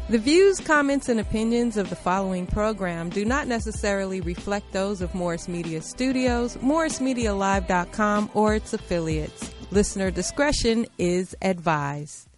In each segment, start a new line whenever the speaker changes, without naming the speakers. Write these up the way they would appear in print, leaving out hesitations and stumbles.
The views, comments, and opinions of the following program do not necessarily reflect those of Morris Media Studios, MorrisMediaLive.com, or its affiliates. Listener discretion is advised.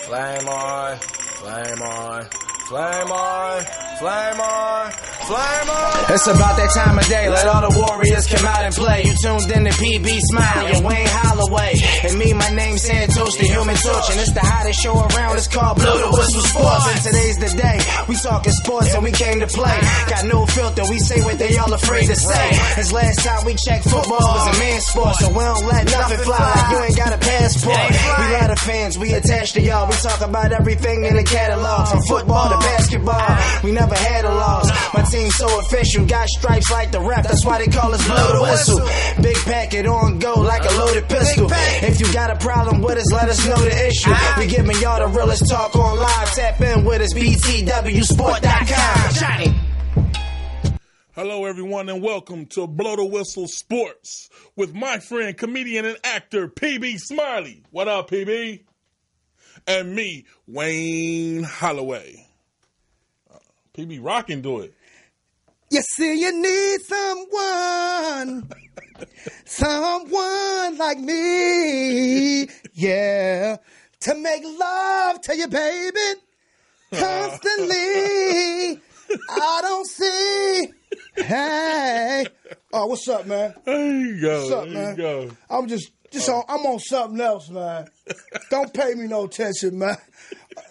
Flame on, flame on, flame on, flame on, flame on. It's about that time of day, let all the warriors come out and play. You tuned in to PB Smiley and Wayne Holloway. And me, my name's Santos, the Human Torch. And it's the hottest show around, it's called Blow the Whistle Sports. And today's the day, we talking sports and we came to play. Got no filter, we say what they all afraid to say. As last time we checked, football was a man's sport. So we don't let nothing fly like you ain't got a passport. We lot of fans, we attached to y'all. We talk about everything in the catalog, from football to basketball. We never had a loss. My team's so official, got stripes like the ref. That's why they call us Blow the Whistle. Big packet on go like a loaded pistol. If you got a problem with us, let us know the issue. We giving y'all the realest talk on live. Tap in with us, btwsport.com. Johnny.
Hello, everyone, and welcome to Blow the Whistle Sports with my friend, comedian and actor, PB Smiley. What up, PB? And me, Wayne Holloway. PB rockin' do it.
You see, you need someone like me, yeah, to make love to you, baby, constantly. I don't see. Hey, oh, what's up, man?
There you go.
What's up,
there
man?
You go.
I'm just I'm on something else, man. Don't pay me no attention, man.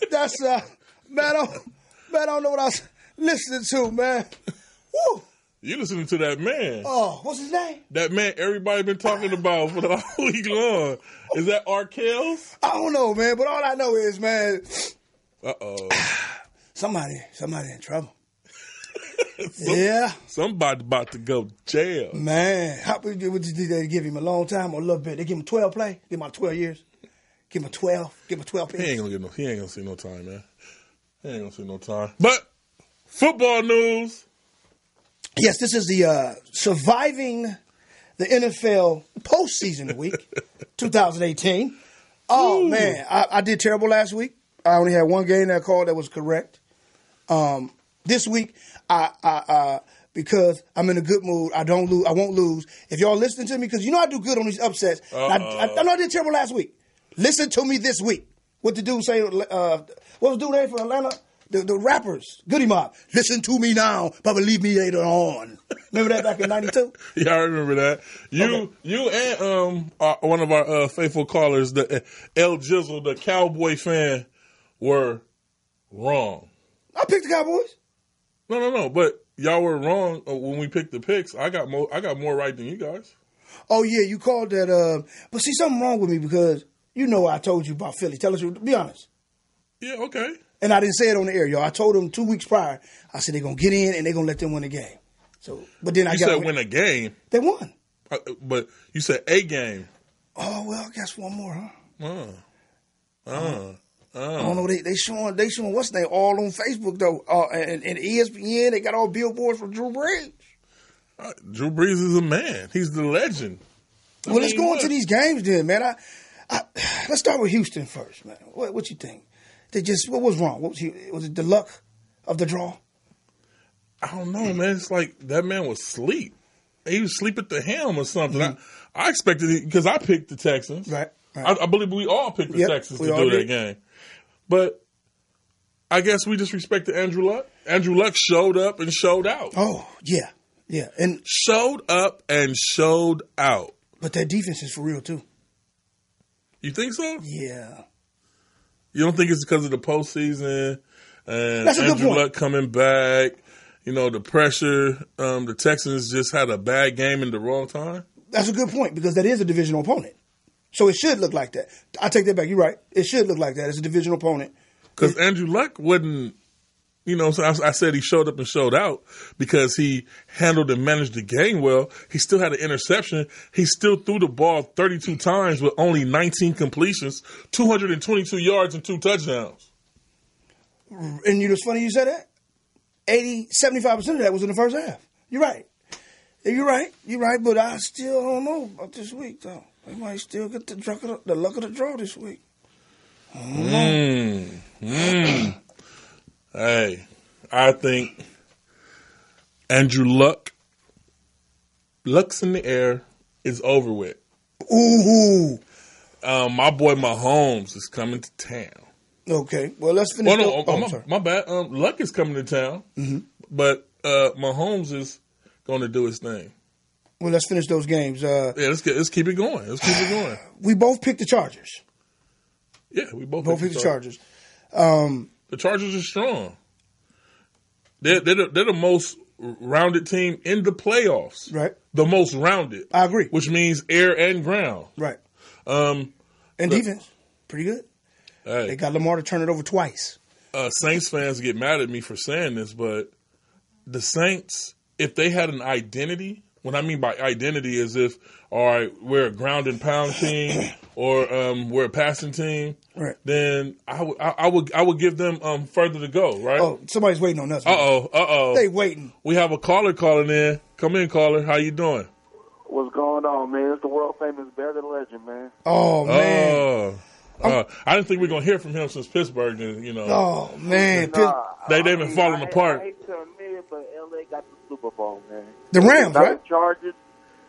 That's man, I don't know what I was listening to, man. Woo.
You listening to that man.
Oh, what's his name?
That man everybody been talking about for the whole week long. Is that R. Kells?
I don't know, man, but all I know is, man,
Uh-oh.
somebody in trouble. Yeah.
Somebody about to go jail.
Man, did they give him a long time or a little bit? They give him 12 play? Give him 12 years? Give him 12? Give him 12
He ain't gonna see no time, man. He ain't gonna see no time. But football news.
Yes, this is the surviving the NFL postseason week, 2018. Oh, ooh. Man, I did terrible last week. I only had one game that I called that was correct. This week, I because I'm in a good mood, I won't lose. If y'all listening to me, because you know I do good on these upsets. I know I did terrible last week. Listen to me this week. What the dude say? What was the dude name from Atlanta? The rappers, Goody Mob. Listen to me now, but believe me later on. Remember that back in '92?
Yeah, I remember that. You and one of our faithful callers, the El Jizzle, the Cowboy fan, were wrong.
I picked the Cowboys.
No. But y'all were wrong when we picked the picks. I got more right than you guys.
Oh yeah, you called that. But see, something wrong with me because you know I told you about Philly. Tell us, be honest.
Yeah, okay.
And I didn't say it on the air, y'all. I told them 2 weeks prior. I said they're gonna get in and they're gonna let them win the game. So, but then
you said win a game.
They won.
But you said a game.
Oh well, I guess one more, huh?
I
don't know. They showing what's name all on Facebook though, and ESPN. They got all billboards for Drew Brees.
Drew Brees is a man. He's the legend.
Well, let's go into these games then, man. Let's start with Houston first, man. What you think? What was wrong? Was it the luck of the draw?
I don't know, man. It's like that man was asleep. He was asleep at the helm or something. Mm-hmm. I expected it because I picked the Texans.
Right.
I believe we all picked the Texans to do that game. But I guess we just respected Andrew Luck. Andrew Luck showed up and showed out.
Oh, yeah. Yeah. And
showed up and showed out.
But that defense is for real, too.
You think so?
Yeah.
You don't think it's because of the postseason and
That's a
Andrew
good point.
Luck coming back? You know, the pressure. The Texans just had a bad game in the wrong time.
That's a good point because that is a divisional opponent. So it should look like that. I take that back. You're right. It should look like that. It's a divisional opponent.
Because Andrew Luck wouldn't, so I said he showed up and showed out because he handled and managed the game well. He still had an interception. He still threw the ball 32 times with only 19 completions, 222 yards and 2 touchdowns.
And you know, it's funny you said that 75% of that was in the first half. You're right. You're right, but I still don't know about this week, though. They might still get the luck of the draw this week.
Hey, I think Andrew Luck's in the air is over with.
Ooh.
My boy Mahomes is coming to town.
Okay, well, let's finish.
My bad. Luck is coming to town, but Mahomes is going to do his thing.
Well, let's finish those games.
Let's keep it going.
We both picked the Chargers.
Yeah, we both
picked the Chargers.
The Chargers are strong. They're the most rounded team in the playoffs.
Right.
The most rounded.
I agree.
Which means air and ground.
Right. And defense, pretty good.
Hey,
they got Lamar to turn it over twice.
Saints fans get mad at me for saying this, but the Saints, if they had an identity, what I mean by identity is if, all right, we're a ground and pound team or we're a passing team,
right,
then I would give them further to go, right?
Oh, somebody's waiting on us.
Uh-oh.
They waiting.
We have a caller calling in. Come in, caller. How you doing?
What's going on, man? It's the world famous Bear the Legend, man.
Oh, man.
I didn't think we were going to hear from him since Pittsburgh.
Oh, man.
They've been falling apart.
I hate to admit it, but L.A. got the Super Bowl, man.
The Rams, right?
The Chargers.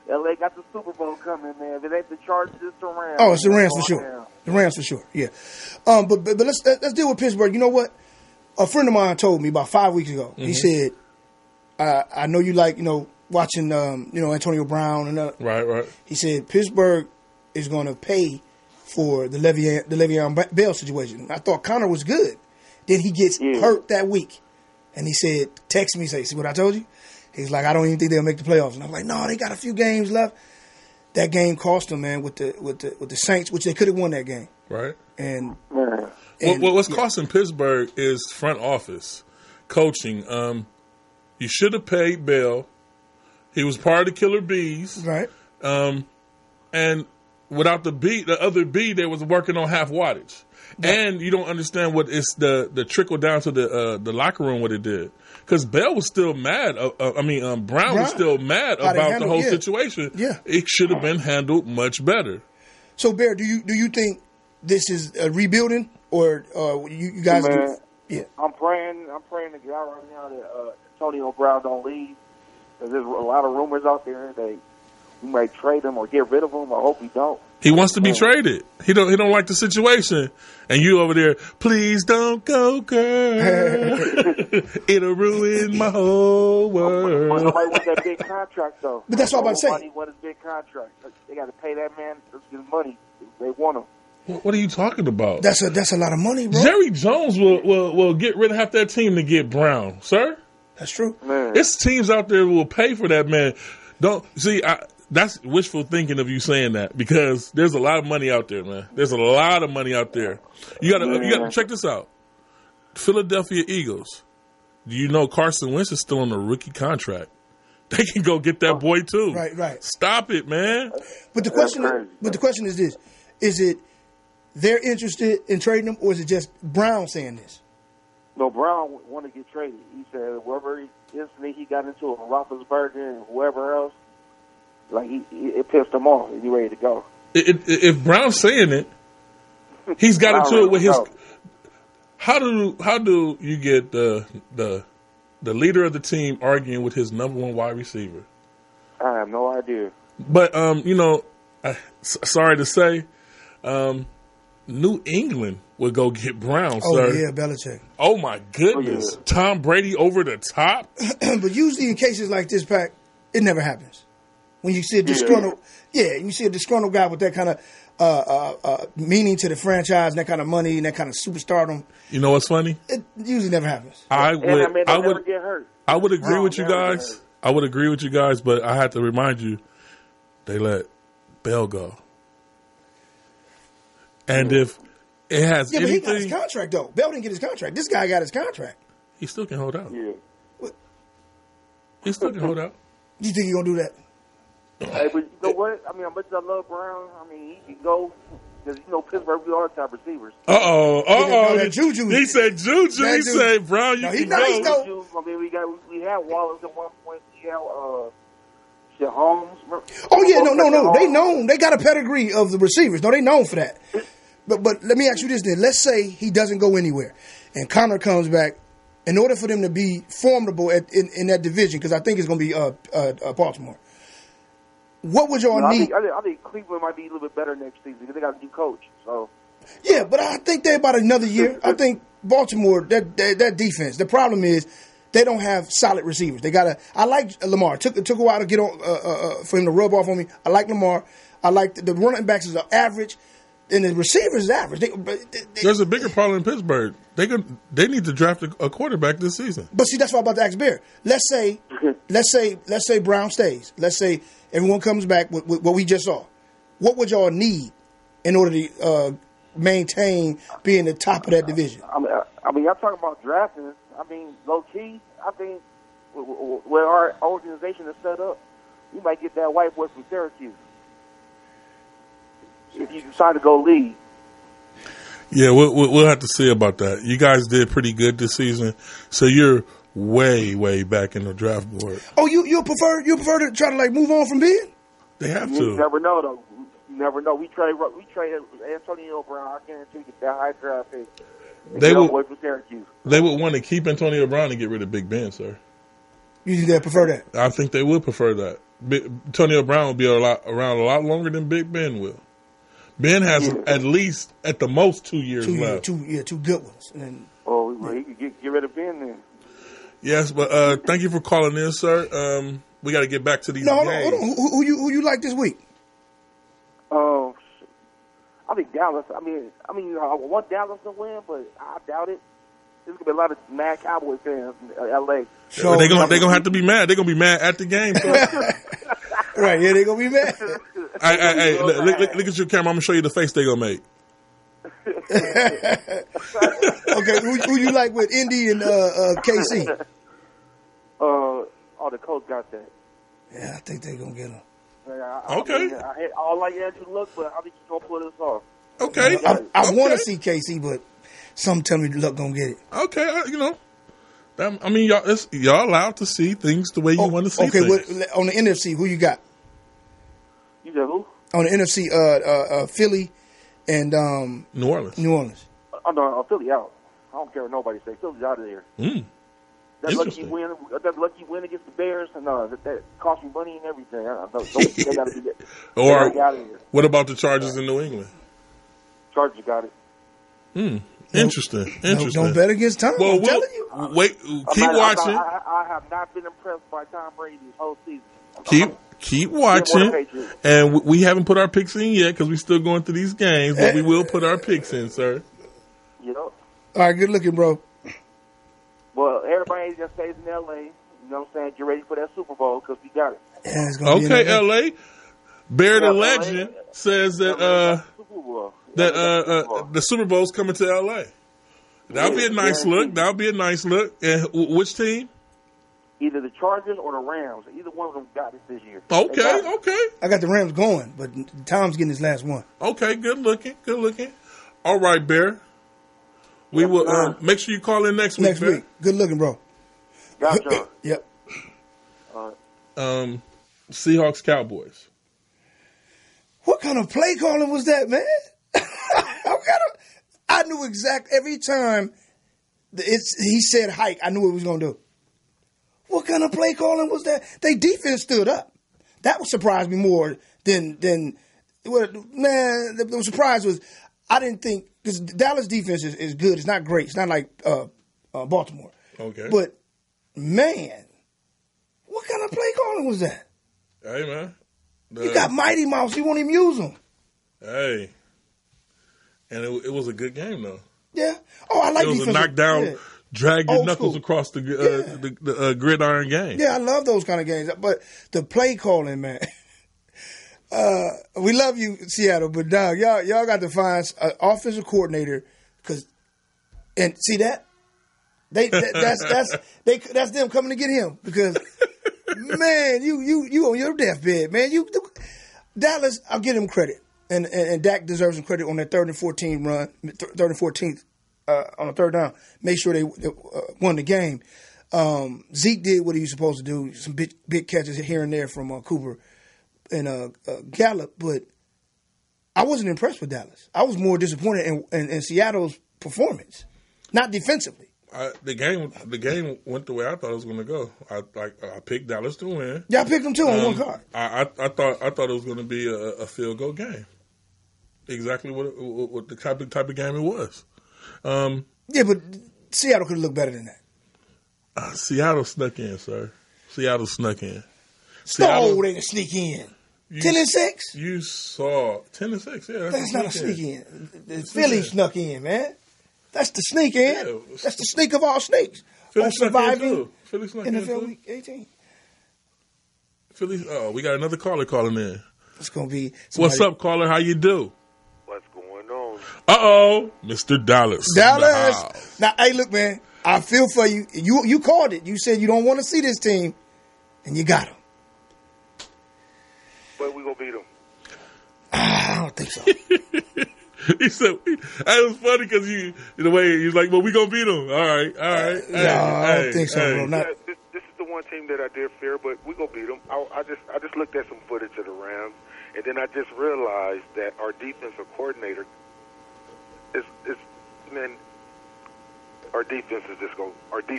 L.A. got the Super Bowl coming, man. If it ain't the Chargers, it's the Rams.
Oh, it's the Rams for sure. Down. The Rams for sure, yeah. But let's deal with Pittsburgh. You know what? A friend of mine told me about 5 weeks ago. He said, I know you like, watching, Antonio Brown and
Right.
He said Pittsburgh is going to pay for the Le'Veon Bell situation. I thought Connor was good. Then he gets hurt that week. And he said, text me, say, see what I told you? He's like, I don't even think they'll make the playoffs. And I'm like, no, they got a few games left. That game cost them, man, with the Saints, which they could have won that game.
Right.
And
what's costing Pittsburgh is front office, coaching. You should have paid Bell. He was part of the Killer Bees.
Right.
And without the other B, they was working on half wattage. Yeah. And you don't understand what it's the trickle down to the locker room what it did. Because Bell was still mad. Brown was still mad about the whole situation.
Yeah.
It should have been handled much better.
So, Bear, do you think this is a rebuilding or you guys?
Man, yeah. I'm praying to God right now that Antonio Brown don't leave. Because there's a lot of rumors out there that we might trade him or get rid of him. I hope he don't.
He wants to be traded. He don't like the situation. And you over there, please don't go, girl. It'll ruin my whole world.
Somebody wants that big contract, though.
But that's what I'm about to say.
Nobody wants his big contract. They got to pay that man his money. They want him.
What are you talking about?
That's a lot of money, bro.
Jerry Jones will get rid of half that team to get Brown, sir.
That's true.
Man.
There's teams out there who will pay for that man. That's wishful thinking of you saying that because there's a lot of money out there, man. There's a lot of money out there. You gotta check this out. Philadelphia Eagles. Do you know Carson Wentz is still on a rookie contract? They can go get that boy too.
Right.
Stop it, man.
But the question is this: is it they're interested in trading him, or is it just Brown saying this?
No, Brown wanted to get traded. He said whoever instantly he got into it, Roethlisberger and whoever else, like it pissed him off. He's ready to go.
If Brown's saying it, he's got into it with his. How do you get the leader of the team arguing with his number one wide receiver?
I have no idea.
But sorry to say, New England would go get Brown, sir.
Oh yeah, Belichick.
Oh my goodness,
yeah.
Tom Brady over the top.
But usually in cases like this, Pac, it never happens. When you see a disgruntled, you see a disgruntled guy with that kind of meaning to the franchise, and that kind of money, and that kind of superstardom.
You know what's funny?
It usually never happens.
I would
get hurt.
I would agree with you guys. I would agree with you guys, but I have to remind you, they let Bell go. And if it has anything,
but he got his contract though. Bell didn't get his contract. This guy got his contract.
He still can hold out.
Yeah.
He still can hold out.
You think he's gonna do that?
Hey, but you know what? I mean, how much I love Brown. I mean, he can go because Pittsburgh we all have receivers.
That Juju.
He
He said Juju. He said Brown. You
he
can
nice
go.
though.
I mean, we had Wallace at one point. We had shit, Holmes.
Oh yeah, no. They known. They got a pedigree of the receivers. No, they known for that. But let me ask you this then. Let's say he doesn't go anywhere, and Connor comes back. In order for them to be formidable in that division, because I think it's going to be Baltimore. What would y'all need?
I think Cleveland might be a little bit better next season because they got a new coach. So.
Yeah, but I think they're about another year. I think Baltimore, that defense. The problem is they don't have solid receivers. They got I like Lamar. It took a while to get on for him to rub off on me. I like Lamar. I like the running backs is average, and the receivers is average.
There's a bigger problem in Pittsburgh. They need to draft a quarterback this season.
But see, that's what I'm about to ask Bear. Let's say Brown stays. Let's say everyone comes back with what we just saw. What would y'all need in order to maintain being the top of that division?
I mean, y'all talking about drafting. I mean, low key, I think where our organization is set up, you might get that white boy from Syracuse if you decide to go lead.
Yeah, we'll have to see about that. You guys did pretty good this season, so you're way back in the draft board.
Oh, you prefer to try to like move on from Ben?
They have to.
You never know though. You never know. We traded Antonio Brown. I guarantee we get that high draft pick. They would
want to keep Antonio Brown and get rid of Big Ben, sir.
You think they prefer that?
I think they would prefer that. Antonio Brown will be around a lot longer than Big Ben will. Ben has at the most 2 years left.
Two good ones.
He could get rid of Ben then.
Yes, but thank you for calling in, sir. We got to get back to these games.
Hold on. Who you like this week?
I think Dallas. I mean, I want Dallas to win, but I doubt it. There's gonna be a lot of mad Cowboys fans in L.A.
So they're gonna have to be mad. They're gonna be mad at the game. So.
Right? Yeah, they're gonna be mad.
Hey, look at your camera. I'm gonna show you the face they're gonna make.
Okay, who you like with Indy and KC?
The coach got that.
Yeah, I think they're gonna get him.
Okay.
I like Andrew Luck, but I think he's gonna pull this off.
Okay.
I want to see KC, but some tell me Luck gonna get it.
Okay, y'all allowed to see things the way you want to see things.
Okay, on the NFC, who you got?
You got who?
On the NFC, Philly and
New Orleans.
Oh no, Philly out. I don't care what nobody say. Philly's out of there. That lucky win against the Bears, and that cost me money and everything. They got to be that.
Or what about the Chargers in New England?
Chargers got it.
Interesting.
Don't bet against Tom.
Well,
I'm telling you.
Wait, keep watching.
I have not been impressed by Tom Brady this whole season.
Keep watching, and we haven't put our picks in yet because we're still going through these games, but we will put our picks in, sir.
Yep.
All right, good looking, bro.
Well, everybody just stays in L.A. You know what I'm saying? Get ready for that Super Bowl because we got it.
Yeah, it's gonna be
okay, L.A. Bear the Legend says that the Super Bowl's coming to L.A. That'll be a nice look. And which team?
Either the Chargers or the Rams. Either one of them got it this year.
Okay.
I got the Rams going, but Tom's getting his last one.
Okay, good looking. All right, Bear. We will make sure you call in next week. Bear.
Good looking, bro.
Gotcha.
Yep.
Seahawks, Cowboys.
What kind of play calling was that, man? I knew exactly every time he said hike, I knew what he was going to do. What kind of play calling was that? They defense stood up. That would surprise me more than the surprise was I didn't think because Dallas defense is good. It's not great. It's not like Baltimore.
Okay.
But man, what kind of play calling was that?
Hey man,
you got Mighty Mouse. You won't even use him.
Hey, and it was a good game though.
Yeah. Oh, I like
it was
defense.
A knockdown. Yeah. Drag your knuckles
school.
Across the gridiron game.
Yeah, I love those kind of games. But the play calling, man. We love you, Seattle, but dog, y'all got to find an offensive coordinator and see that that's them coming to get him because man, you on your deathbed, man. Dallas, I'll give him credit, and Dak deserves some credit on that 3rd and 14 run, 3rd and 14th. On the third down, make sure they won the game. Zeke did what he was supposed to do, some big catches here and there from Cooper and Gallup, but I wasn't impressed with Dallas. I was more disappointed in Seattle's performance, not defensively.
The game went the way I thought it was going to go. I picked Dallas to win.
Yeah, I picked them too on one card.
I thought it was going to be a field goal game. Exactly what the type of game it was.
Yeah, but Seattle could have looked better than that.
Seattle snuck in, sir. Seattle snuck in.
No, they can sneak in. 10-6.
You saw 10-6. Yeah,
that's not a sneak in. The Philly snuck in, man. That's the sneak in. Yeah, that's the sneak of all sneaks.
Philly
surviving
Philly snuck
NFL
in
Week 18.
Philly. Oh, we got another caller calling in.
It's gonna be.
What's up, caller? How you do?
What's going on?
Mr. Dallas.
Dallas. Now, hey, look, man. I feel for you. You called it. You said you don't want to see this team, and you got them.
But we gonna beat them.
I don't think so.
He said, "That was funny because the way he's like, well, we gonna beat them. All right.
I don't think so, bro. Not.
This is the one team that I did fear, but we gonna beat them. I just looked at some footage of the Rams, and then I just realized that our defensive coordinator is man. Our defense is gonna do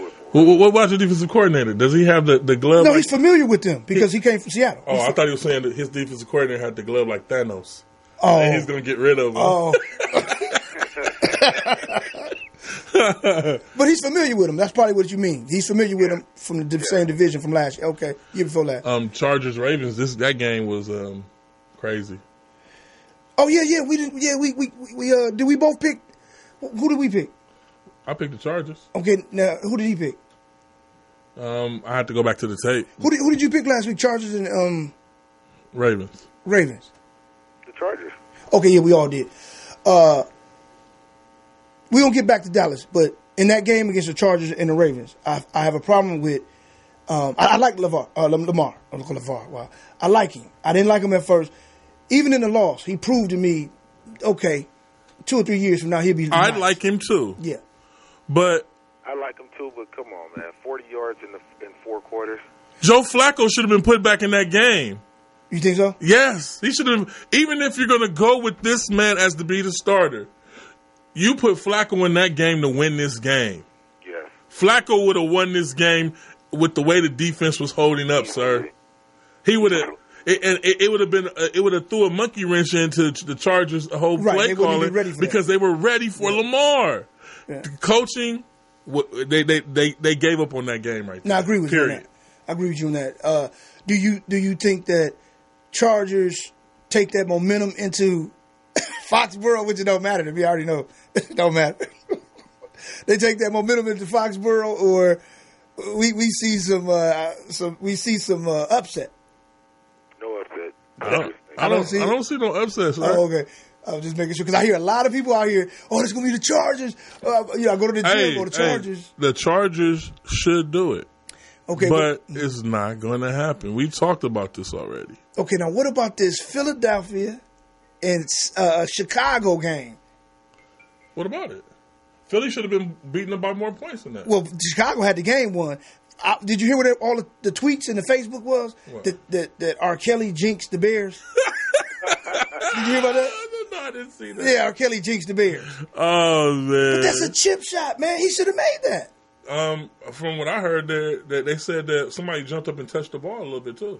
it for us.
What about the defensive coordinator? Does he have the glove?
No, he's familiar with them because he came from Seattle.
Oh, I thought he was saying that his defensive coordinator had the glove like Thanos.
Oh,
and he's gonna get rid of him.
Oh, but he's familiar with him. That's probably what you mean. He's familiar with him from the same division from last year. Okay, year before last.
Chargers Ravens. That game was crazy.
Oh yeah. We didn't. Yeah, we did we both pick? Who did we pick?
I picked the Chargers.
Okay, now who did he pick?
I had to go back to the tape.
Who did you pick last week? Chargers and
Ravens.
The Chargers.
Okay, yeah, we all did. We don't get back to Dallas, but in that game against the Chargers and the Ravens, I have a problem with. I like Lamar. I'm gonna call LeVar. Wow, I like him. I didn't like him at first. Even in the loss, he proved to me, okay, 2 or 3 years from now he'll be.
I like him too.
Yeah.
But
I like him too, but come on, man. 40 yards in 4 quarters.
Joe Flacco should have been put back in that game.
You think so?
Yes. He should have. Even if you're going to go with this man as to be the starter, you put Flacco in that game to win this game.
Yes.
Flacco would have won this game with the way the defense was holding up, sir. He would have. It would have been. It would have threw a monkey wrench into the Chargers' whole play calling because they were ready for Lamar. Yeah. The coaching, they gave up on that game right there.
No, I agree with you on that. I agree with you on that. Do you think that Chargers take that momentum into Foxborough, which it don't matter to me? I already know it don't matter. They take that momentum into Foxborough, or we see some upset.
No upset.
I don't see no upset. Sir.
Oh, okay. I was just making sure because I hear a lot of people out here. Oh, it's gonna be the Chargers. I go to the gym. The Chargers.
The Chargers should do it.
Okay,
but it's not going to happen. We talked about this already.
Okay, now what about this Philadelphia and Chicago game?
What about it? Philly should have been beaten up by more points than that.
Well, Chicago had the game won. Did you hear what all the tweets and the Facebook was? That R. Kelly jinxed the Bears. Did you hear about that?
No, I didn't see that.
Yeah, R. Kelly jinxed the Bears.
Oh, man.
But that's a chip shot, man. He should have made that.
From what I heard, that they said that somebody jumped up and touched the ball a little bit, too.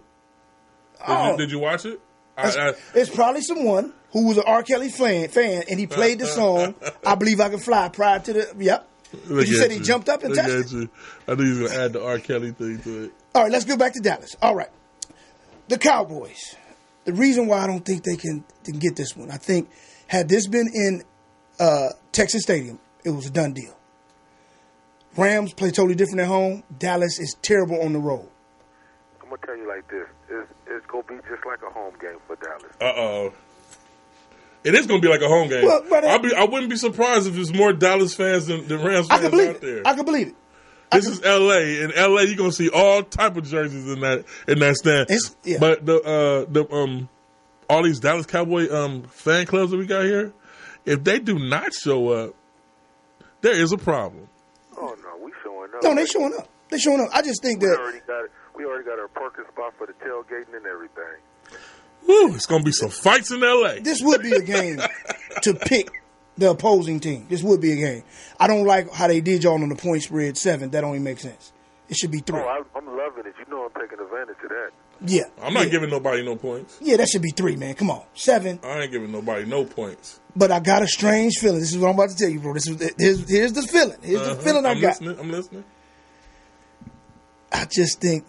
Did you watch it?
It's probably someone who was an R. Kelly fan, and he played the song, I Believe I Can Fly, prior to the, yep. But you said he jumped up and touched it?
I knew he was going to add the R. Kelly thing to it.
All right, let's go back to Dallas. All right. The Cowboys. The reason why I don't think they can get this one, I think, had this been in Texas Stadium, it was a done deal. Rams play totally different at home. Dallas is terrible on the road.
I'm going to tell you like this. It's going to be just like a home game for Dallas.
Uh-oh. It is going to be like a home game.
Well,
I wouldn't be surprised if there's more Dallas fans than Rams fans out there.
I can believe it.
This is L.A. In L.A., you're going to see all type of jerseys in that stand.
Yeah.
But all these Dallas Cowboy fan clubs that we got here, if they do not show up, there is a problem.
Oh, no, we showing showing up.
No, they showing up. They showing up. I just think
We
that
already got our parking spot for the tailgating and everything.
Woo, it's going to be some fights in L.A.
this would be a game to pick the opposing team. This would be a game. I don't like how they did y'all on the point spread 7. That don't even make sense. It should be 3.
Oh, I'm loving it. You know I'm taking advantage of that.
Yeah.
I'm not giving nobody no points.
Yeah, that should be 3, man. Come on. 7.
I ain't giving nobody no points.
But I got a strange feeling. This is what I'm about to tell you, bro. Here's the feeling. Here's the feeling I got.
I'm listening.
I just think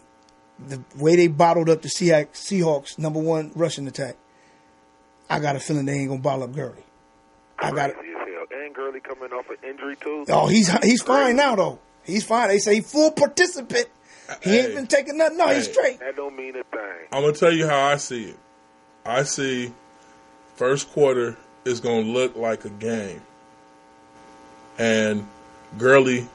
the way they bottled up the Seahawks' #1 rushing attack, I got a feeling they ain't gonna bottle up Gurley. I got it.
Crazy as hell. And Gurley coming off an injury too.
Oh, he's fine now though. He's fine. They say he full participant. He ain't been taking nothing. No, he's straight.
That don't mean a thing.
I'm going to tell you how I see it. I see first quarter is going to look like a game. And Gurley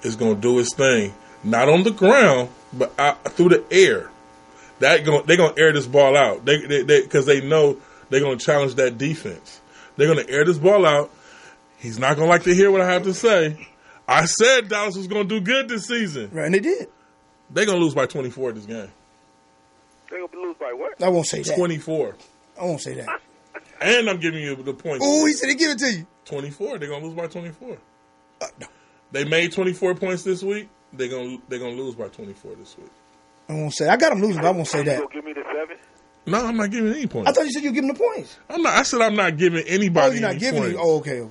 is going to do his thing. Not on the ground, but through the air. They're going to air this ball out. Because they know they're going to challenge that defense. They're going to air this ball out. He's not going to like to hear what I have to say. I said Dallas was going to do good this season.
Right, and they did.
They're going to lose by 24 this game.
They're going to lose by what?
I won't say that.
24.
I won't say that.
And I'm giving you the points.
Oh, he said he give it to you.
24. They're going to lose by 24.
No.
They made 24 points this week. They're gonna lose by 24 this week.
I won't say. I got them losing, but I won't say
You
that.
gonna give me the 7?
No, I'm not giving any points.
I thought you said you were giving the points.
I'm not. I said I'm not giving anybody.
Oh, you're not
any
giving
points.
it. Oh, okay.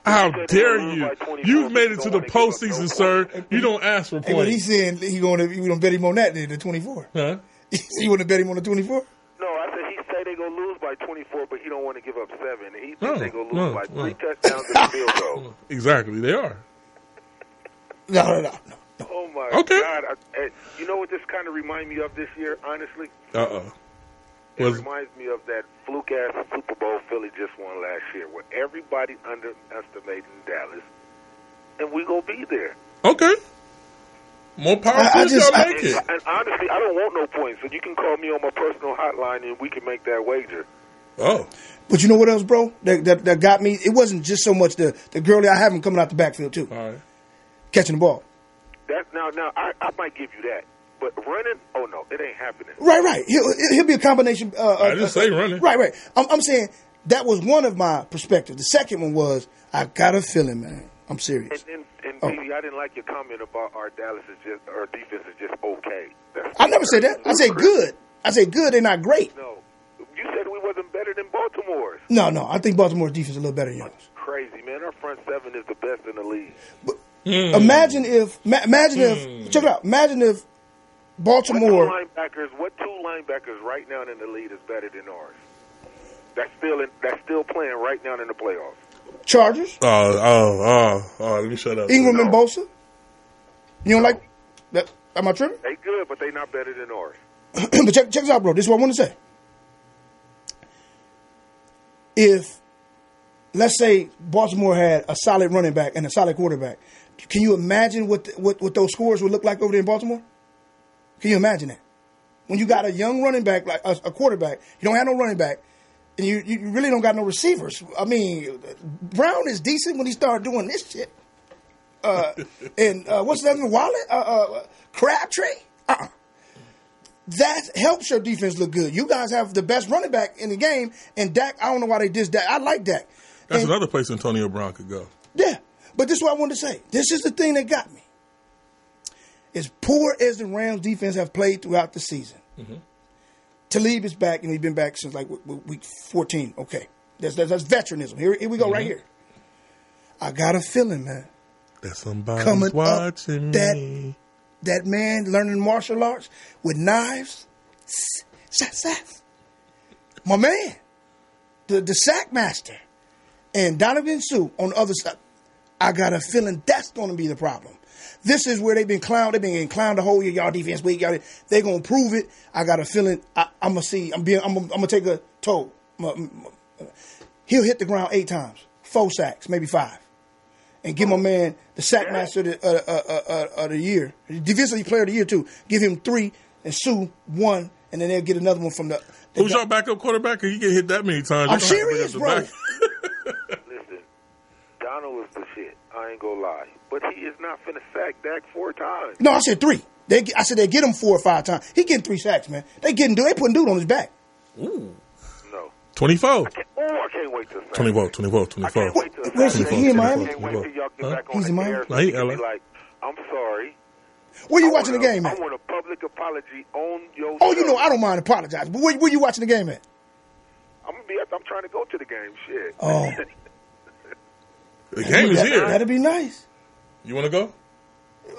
How
You said
dare
they'll lose
you?
by 24,
You've made it
but
to
you
the
don't wanna give up
postseason,
no
sir.
points.
You don't ask for
Hey, but he's
points.
saying we gonna bet him on that then, the 24.
Huh?
You want to bet him on the 24?
No, I said he say they gonna lose by 24, but he don't want to give up 7. And he
No,
think they gonna lose
no,
by 3
no.
touchdowns and a field goal.
Exactly, they are.
No.
Oh my
Okay.
God! You know what this kind of remind me of this year? Honestly, it
Was
reminds me of that fluke ass Super Bowl Philly just won last year, where everybody underestimating Dallas, and we gonna be there.
okay. More power
I
to you.
just-
Y'all make it.
And honestly, I don't want no points, so you can call me on my personal hotline and we can make that wager.
Oh,
But you know what else, bro? That got me. It wasn't just so much the girlie I have him coming out the backfield too,
all right.
catching the ball.
That now I might give you that, but running, oh no, it ain't happening.
Right. He'll be a combination.
I didn't say running.
Right. I'm saying that was one of my perspectives. The second one was I got a feeling, man. I'm serious.
And
Oh.
baby, I didn't like your comment about our defense is just okay.
I never said that. I said good. I said good. They're not great.
No, you said we wasn't better than Baltimore's.
No. I think Baltimore's defense is a little better than yours.
Crazy, man. Our front 7 is the best in the league.
Imagine if check it out. Imagine if Baltimore.
What two linebackers right now in the league is better than ours? That's still playing right now in the playoffs.
Chargers,
Let me shut up.
Ingram and Bosa. You don't like that? Am I tripping?
They good, but they not better than ours.
But check this out, bro. This is what I want to say. If, let's say, Baltimore had a solid running back and a solid quarterback, can you imagine what those scores would look like over there in Baltimore? Can you imagine that? When you got a young running back, like a quarterback, you don't have no running back, and you really don't got no receivers. I mean, Brown is decent when he started doing this shit. And what's the other one? Wallet? Crabtree? That helps your defense look good. You guys have the best running back in the game, and Dak, I don't know why they did Dak. I like Dak.
That's
And-
another place Antonio Brown could go.
Yeah, but this is what I wanted to say. This is the thing that got me. As poor as the Rams defense have played throughout the season, Talib is back, and he's been back since like week 14. Okay, that's veteраnism. Here we go, right here. I got a feeling, man.
That somebody's
Coming up,
watching me.
That man learning martial arts with knives. My man, the sack master, and Donovan Sue on the other side. I got a feeling that's going to be the problem. This is where they've been clowned. They've been getting clowned the whole year. Y'all defense weak. They're going to prove it. I got a feeling. I'm going to see. I'm going to take a toll. He'll hit the ground 8 times, 4 sacks, maybe 5. And give my man the sack master of the year, defensive player of the year too. Give him 3 and Sue 1, and then they'll get another one from the.
Who's your backup quarterback? He get hit that many times.
I'm serious, bro.
Listen, Donald is the shit. I ain't gonna lie. But he is not finna sack Dak 4 times.
No, I said 3. I said they get him 4 or 5 times. He getting 3 sacks, man. They putting dude on his back.
Ooh.
No.
24.
I can't wait to sack.
24.
I can't wait to
Where's he in Miami?
I can't wait till y'all get back on
He's
the
in Miami?
air.
No, he
so you can
LA.
be like, I'm sorry.
Where you watching the game
I
at?
want a public apology on your
Oh,
show.
you know, I don't mind apologizing. But where you watching the game at?
I'm trying to go to the game. Shit.
Oh.
The game is here.
That'd be nice.
You want to go?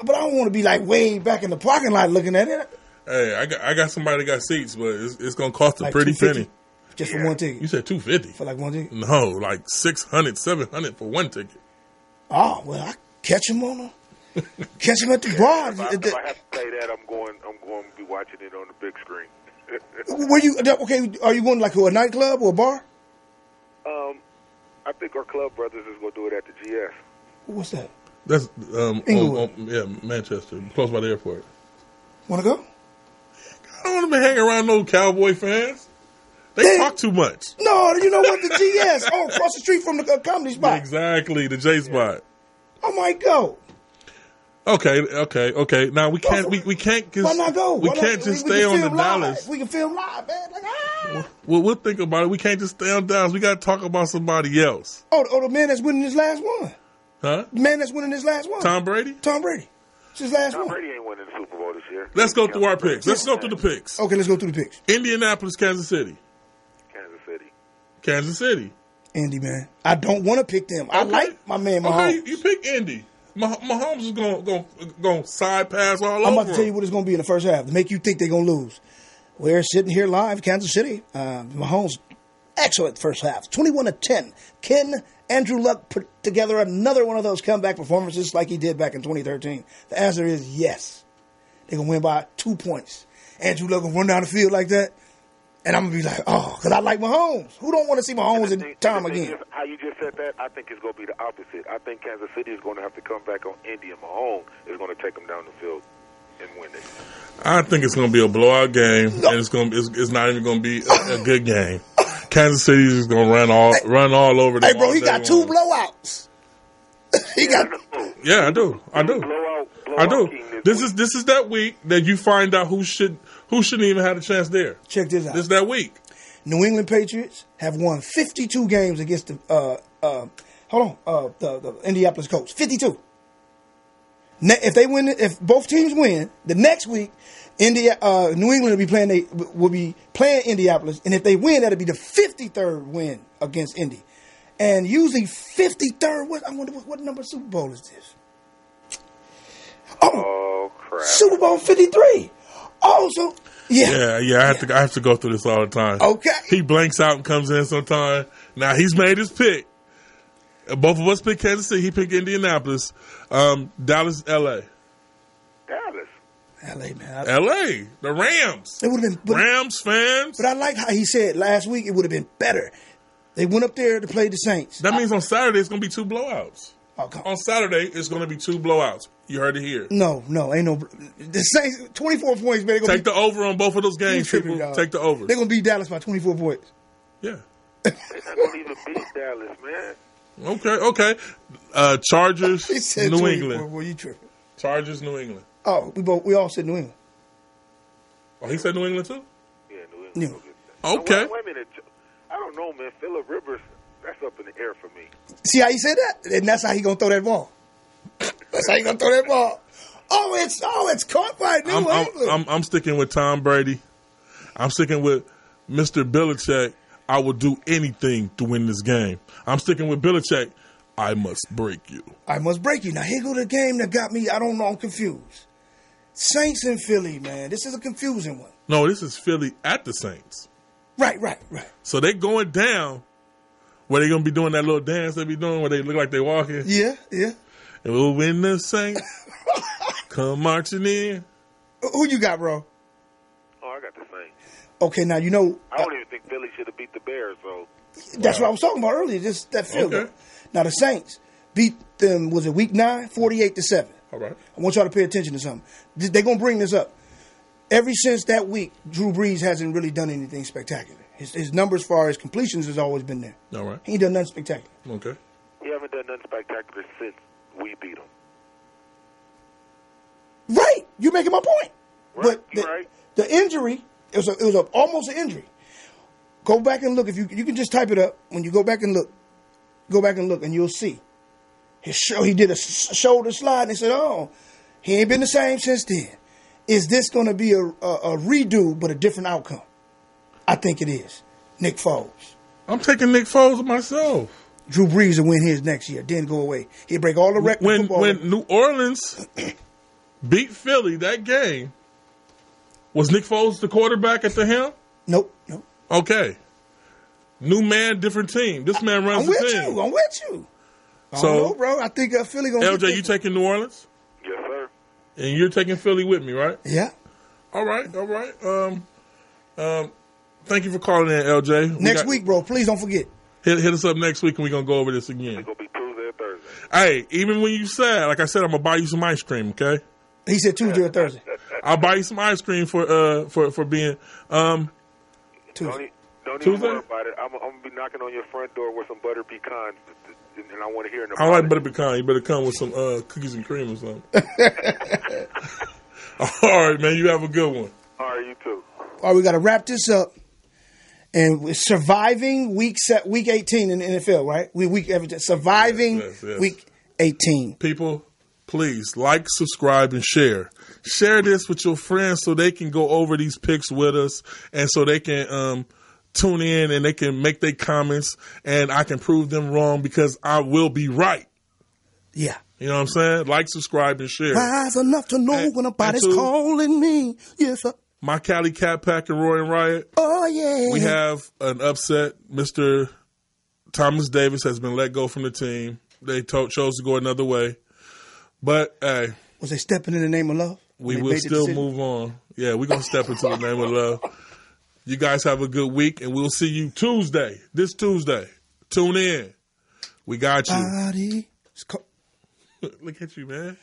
But I don't want to be like way back in the parking lot looking at it.
Hey, I got somebody that got seats, but it's going to cost a
Like
pretty
$250
penny.
just for one ticket.
You said $250.
For like one ticket?
No, like $600, $700 for one ticket.
Oh, well, I catch him catch him at the bar.
If I have to pay that, I'm going to be watching it on the big screen.
Are you going like to a nightclub or a bar?
I think our club brothers is going to do it at the GS.
What's that?
That's
Inglewood.
Manchester, close by the airport.
Want to go?
I don't want to be hanging around no Cowboy fans. They talk too much.
No, you know what? The GS. Oh, across the street from the comedy spot.
Exactly, the J spot.
I might go.
Okay. Now we can't. We can't.
Why not go?
We can't just stay on the
live.
Dallas.
We can film live, man. Like,
Well, we'll think about it. We can't just stay on Dallas. We got to talk about somebody else.
Oh, the man that's winning his last one.
Huh?
The man that's winning his last one.
Tom Brady.
It's his last
Tom
one.
Brady ain't winning the Super Bowl this year.
Let's go through our picks. Let's go through the picks.
Okay, let's go through the picks.
Indianapolis, Kansas City. Kansas City.
Indy, man. I don't want to pick them. I like my man Mahomes.
Okay, you pick Indy. Mahomes is going to side pass all over.
I'm about to tell you what it's going to be in the first half to make you think they're going to lose. We're sitting here live, Kansas City. Mahomes, excellent first half. 21-10. Andrew Luck put together another one of those comeback performances like he did back in 2013. The answer is yes. They're going to win by 2 points. Andrew Luck going to run down the field like that. And I'm going to be like, oh, because I like Mahomes. Who don't want to see Mahomes in time again?
How you just said that, I think it's going to be the opposite. I think Kansas City is going to have to come back on Indy, and Mahomes is going to take them down the field and win it.
I think it's going to be a blowout game, and it's not even going to be a good game. Kansas City is going to run all over them.
Hey, bro, he got 2 blowouts.
Yeah, I do. This is that week that you find out who shouldn't even have a chance there.
Check this out.
This is that week.
New England Patriots have won 52 games against the Indianapolis Colts. 52. If both teams win, the next week, New England will be playing Indianapolis, and if they win, that'll be the 53rd win against Indy. And usually 53rd. I wonder what number Super Bowl is this?
Oh crap!
Super Bowl 53. Also, yeah.
I have to go through this all the time.
Okay.
He blanks out and comes in sometime. Now he's made his pick. Both of us picked Kansas City. He picked Indianapolis. Dallas, L.A.
L.A., man.
L.A. The Rams.
It would have been
Rams fans.
But I like how he said last week it would have been better. They went up there to play the Saints.
That means on Saturday it's going to be 2 blowouts.
Okay.
On Saturday it's going to be 2 blowouts. You heard it here.
No, ain't no. The Saints 24 points, man.
Take the over on both of those games, people. Take the over.
They're going to beat Dallas by 24 points.
Yeah.
They're not going to even beat Dallas, man.
Okay. Chargers,
He said
New
24,
England.
boy, you tripping.
Chargers, New England.
Oh, we all said New England.
Oh, he said New England too?
Yeah, New England.
Yeah.
Okay.
Wait a minute. I don't know, man. Phillip Rivers, that's up in the air for me.
See how he said that? And that's how he going to throw that ball. That's how he going to throw that ball. It's caught by New England.
I'm sticking with Tom Brady. I'm sticking with Mr. Belichick. I will do anything to win this game. I'm sticking with Belichick. I must break you.
I must break you. Now, here go the game that got me, I don't know, I'm confused. Saints in Philly, man. This is a confusing one.
No, this is Philly at the Saints.
Right.
So they going down where they going to be doing that little dance they be doing where they look like they walking.
Yeah.
And we'll win the Saints. Come marching in.
Who you got, bro?
Oh, I got the Saints.
Okay, now, you know.
I don't even think Philly should have beat the Bears, so.
That's what I was talking about earlier, just that field goal. Now, the Saints beat them, was it week 9? 48-7.
All right.
I want y'all to pay attention to something. They're going to bring this up. Ever since that week, Drew Brees hasn't really done anything spectacular. His numbers as far as completions has always been there.
All right.
He ain't done nothing spectacular.
Okay.
He haven't done nothing spectacular since we beat them.
Right. You're making my point.
Right.
But the injury, it was almost an injury. Go back and look. If you can just type it up. When you go back and look, and you'll see. He did a shoulder slide, and they said, "Oh, he ain't been the same since then." Is this going to be a redo, but a different outcome? I think it is. Nick Foles.
I'm taking Nick Foles myself.
Drew Brees will win his next year. Then go away. He'll break all the records.
When New Orleans beat Philly that game, was Nick Foles the quarterback at the helm?
Nope.
Okay. New man, different team. This man runs the team.
I'm with you. I don't know, bro. I think Philly going to
LJ, you taking New Orleans?
Yes, sir.
And you're taking Philly with me, right?
Yeah.
All right. Thank you for calling in, LJ.
Next week, bro. Please don't forget.
Hit us up next week, and we're going to go over this again.
It's going to be Tuesday or Thursday.
Hey, even when you sad, like I said, I'm going to buy you some ice cream, okay?
He said Tuesday or Thursday.
I'll buy you some ice cream for being
Tuesday.
Don't even worry about it. I'm going to be knocking on your front door with some butter pecans, and I want to hear an
I like butter pecan. You better come with some cookies and cream or something. All right, man. You have a good one.
All right, you too.
All right, we got to wrap this up. And we're surviving week 18 in the NFL, right? Surviving
yes.
week 18.
People, please like, subscribe, and share. Share this with your friends so they can go over these picks with us, and so they can tune in and they can make their comments, and I can prove them wrong because I will be right.
Yeah.
You know what I'm saying? Like, subscribe, and share.
Wise enough to know when nobody's calling me. Yes, sir.
My Cali Cat Pack and Roy and Riot.
Oh, yeah.
We have an upset. Mr. Thomas Davis has been let go from the team. They chose to go another way. But, hey.
Was they stepping in the name of love?
We will still move on. Yeah, we're going to step into the name of love. You guys have a good week, and we'll see you this Tuesday. Tune in. We got you. Look at you, man.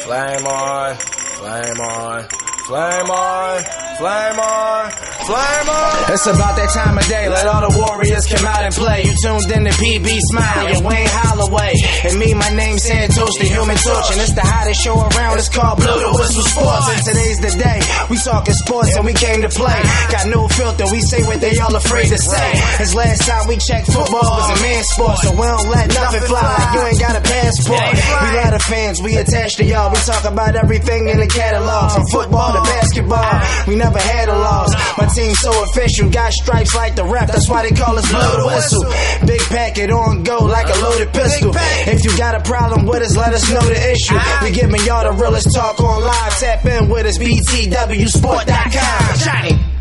Flame on, flame on, flame on, flame on, flame on. It's about that time of day, let all the warriors come out and play. You tuned in to PB Smiley and Wayne Holloway. And me, my name's Santos, the Human Torch. And it's the hottest show around, it's called Blow the Whistle Sports. And today's the day, we talking sports and we came to play. Got no filter, we say what they all afraid to say. Cause last time we checked, football was a man's sport. So we don't let nothing fly like you ain't got a passport. We lot of fans, we attached to y'all. We talk about everything in the catalog, from football to basketball. We never had a loss. My team's so official, got stripes like the ref. That's why they call us Blow the Whistle. Big packet on go like a loaded pistol. If you got a problem with us, let us know the issue. We giving y'all the realest talk on live. Tap in with us, btwsport.com. Johnny.